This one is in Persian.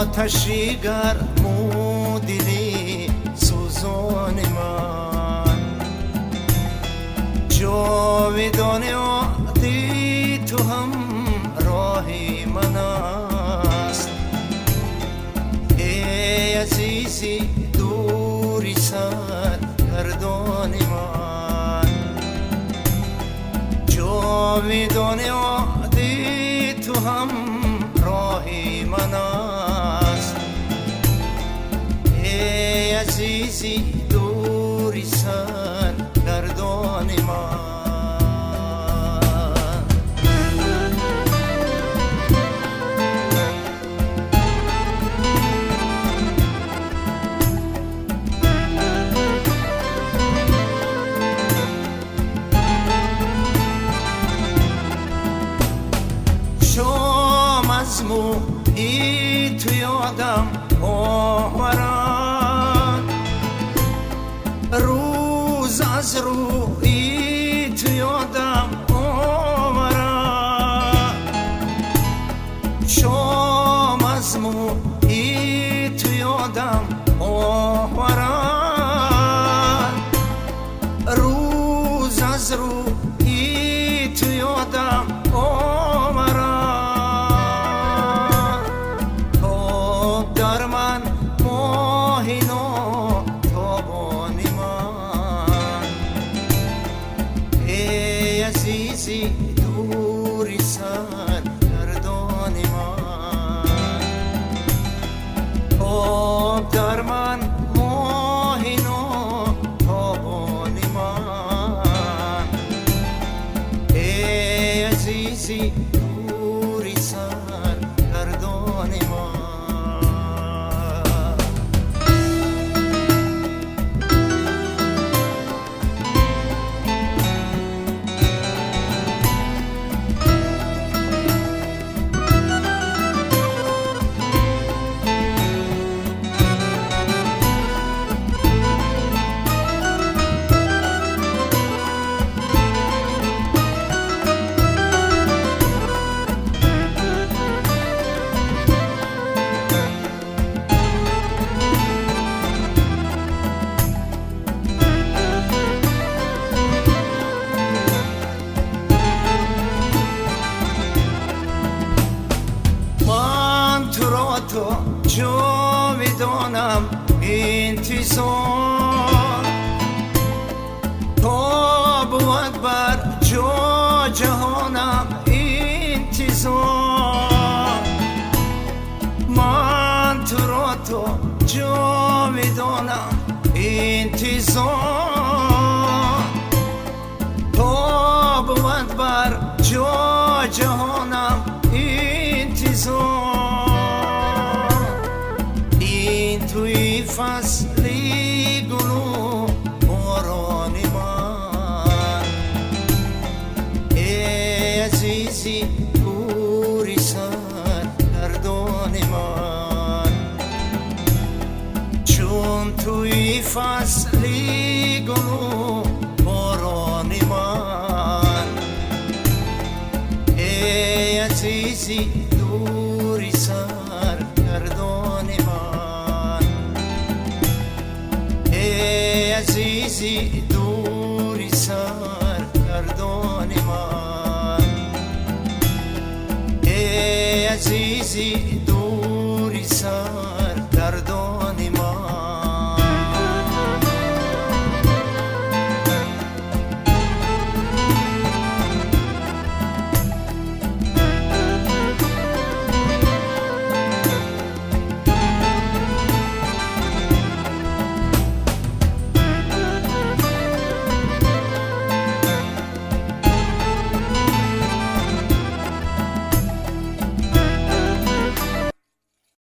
آتشی گرمودیدی سوزان من جاودانه عادی تو هم راهی من است ای عزیزی دوری سر گردان من جاودانه عادی تو هم راهی من است ای عزیزی دوری سر گردان من شام از مویی تو یادم آورد روز از رویی تو یادم آورد شام از مویی تو یادم آورد روز از رویی تو یادم آورد در من ماهی ناتابانی من ای عزیزی دوری سر گردان من آب در من ماهی ناتابانی من ای عزیزی دوری سر گردان من تو جاودانم انتظار تا بود بر جا جهانم انتظار من تو را تو جاودانم انتظار تا بود بر جا جهانم انتظار توی فصلی گلو باران من ای عزیزی دوری سر گردان من چون توی فصلی گلو باران من ای عزیزی دوری سر گردان من ای عزیزی دوری سر گردان من ای عزیزی